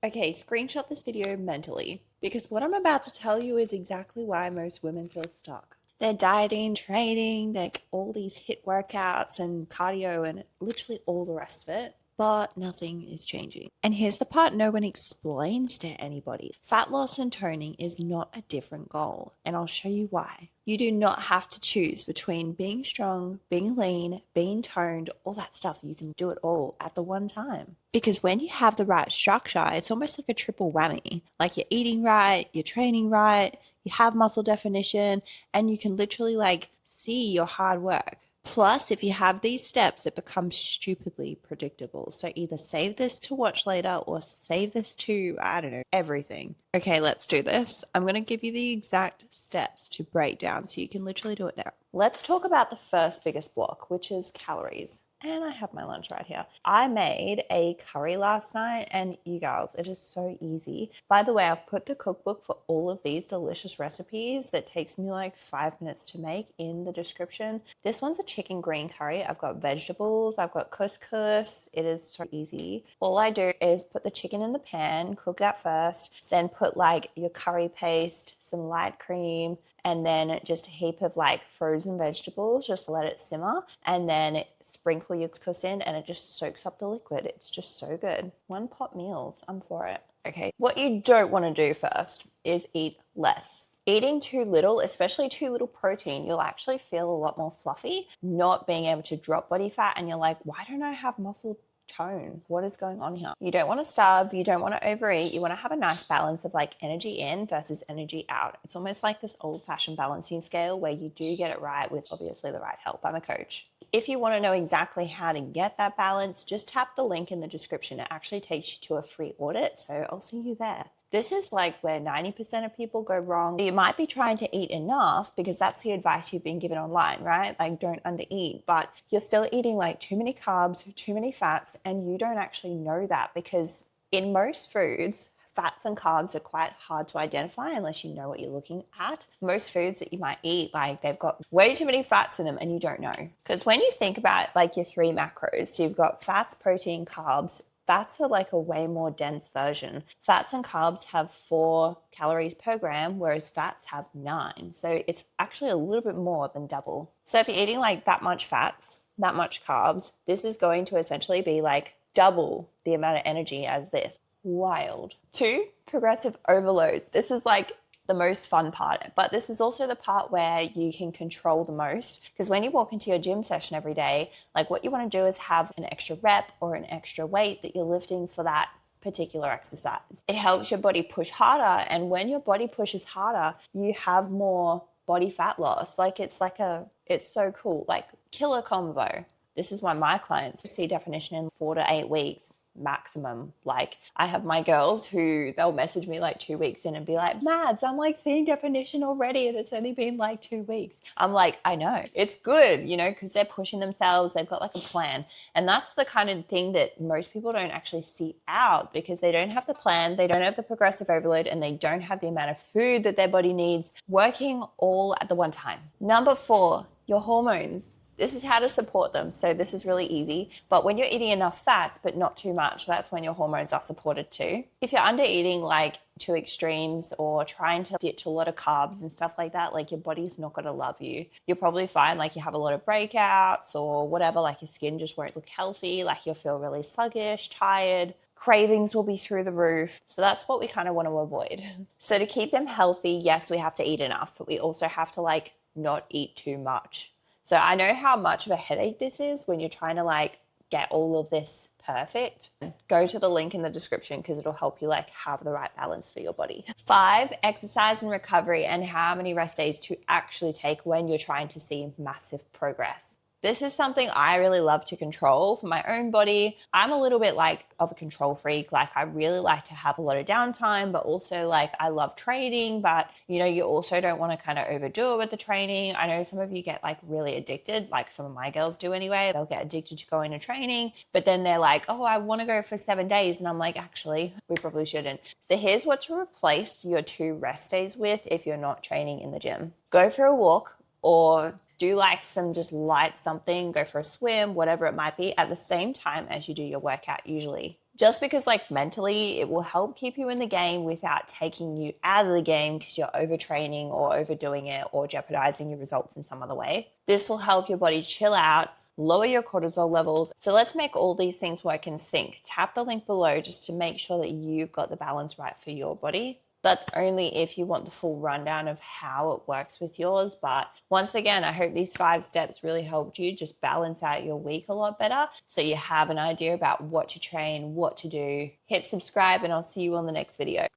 Okay, screenshot this video mentally because what I'm about to tell you is exactly why most women feel stuck. They're dieting, training, like all these HIIT workouts and cardio and literally all the rest of it, but nothing is changing. And here's the part no one explains to anybody. Fat loss and toning is not a different goal, and I'll show you why. You do not have to choose between being strong, being lean, being toned, all that stuff. You can do it all at the one time. Because when you have the right structure, it's almost like a triple whammy. Like you're eating right, you're training right, you have muscle definition, and you can literally like see your hard work. Plus, if you have these steps, it becomes stupidly predictable. So either save this to watch later or save this to, I don't know, everything. Okay, let's do this. I'm going to give you the exact steps to break down so you can literally do it now. Let's talk about the first biggest block, which is calories. And I have my lunch right here. I made a curry last night, and you girls, it is so easy. By the way, I've put the cookbook for all of these delicious recipes that takes me like 5 minutes to make in the description. This one's a chicken green curry. I've got vegetables, I've got couscous. It is so easy. All I do is put the chicken in the pan, cook that first, then put like your curry paste, some light cream, and then just a heap of like frozen vegetables, just let it simmer, and then sprinkle your couscous in and it just soaks up the liquid. It's just so good. One pot meals, I'm for it. Okay, what you don't want to do first is eat less. Eating too little, especially too little protein, you'll actually feel a lot more fluffy, not being able to drop body fat, and you're like, why don't I have muscle tone? What is going on here? You don't want to starve, you don't want to overeat, you want to have a nice balance of like energy in versus energy out. It's almost like this old-fashioned balancing scale where you do get it right with obviously the right help. I'm a coach. If you want to know exactly how to get that balance, just tap the link in the description. It actually takes you to a free audit, so I'll see you there. This is like where 90% of people go wrong. You might be trying to eat enough because that's the advice you've been given online, right? Like don't undereat, but you're still eating like too many carbs, too many fats, and you don't actually know that because in most foods, fats and carbs are quite hard to identify unless you know what you're looking at. Most foods that you might eat, like they've got way too many fats in them and you don't know. Because when you think about like your three macros, so you've got fats, protein, carbs. Fats are like a way more dense version. Fats and carbs have 4 calories per gram, whereas fats have 9. So it's actually a little bit more than double. So if you're eating like that much fats, that much carbs, this is going to essentially be like double the amount of energy as this. Wild. 2, progressive overload. This is like the most fun part, but this is also the part where you can control the most, because when you walk into your gym session every day, like what you want to do is have an extra rep or an extra weight that you're lifting for that particular exercise. It helps your body push harder, and when your body pushes harder, you have more body fat loss. Like it's so cool, like killer combo. This is why my clients see definition in 4 to 8 weeks maximum. Like I have my girls who they'll message me like 2 weeks in and be like, Mads, I'm like seeing definition already and it's only been like 2 weeks. I'm like, I know, it's good, you know, because they're pushing themselves, they've got like a plan. And that's the kind of thing that most people don't actually see out because they don't have the plan, they don't have the progressive overload, and they don't have the amount of food that their body needs working all at the one time. Number 4, your hormones. This is how to support them. So this is really easy. But when you're eating enough fats, but not too much, that's when your hormones are supported too. If you're under eating like to extremes or trying to ditch a lot of carbs and stuff like that, like your body's not going to love you. You'll probably find like you have a lot of breakouts or whatever, like your skin just won't look healthy. Like you'll feel really sluggish, tired. Cravings will be through the roof. So that's what we kind of want to avoid. So to keep them healthy, yes, we have to eat enough, but we also have to like not eat too much. So I know how much of a headache this is when you're trying to like get all of this perfect. Go to the link in the description because it'll help you like have the right balance for your body. 5, exercise and recovery, and how many rest days to actually take when you're trying to see massive progress. This is something I really love to control for my own body. I'm a little bit like of a control freak. Like I really like to have a lot of downtime, but also like I love training, but you know, you also don't want to kind of overdo it with the training. I know some of you get like really addicted, like some of my girls do anyway. They'll get addicted to going to training, but then they're like, oh, I want to go for 7 days. And I'm like, actually, we probably shouldn't. So here's what to replace your 2 rest days with if you're not training in the gym. Go for a walk or do like some just light something, go for a swim, whatever it might be, at the same time as you do your workout usually. Just because like mentally it will help keep you in the game without taking you out of the game because you're overtraining or overdoing it or jeopardizing your results in some other way. This will help your body chill out, lower your cortisol levels. So let's make all these things work in sync. Tap the link below just to make sure that you've got the balance right for your body. That's only if you want the full rundown of how it works with yours. But once again, I hope these 5 steps really helped you just balance out your week a lot better so you have an idea about what to train, what to do. Hit subscribe, and I'll see you on the next video.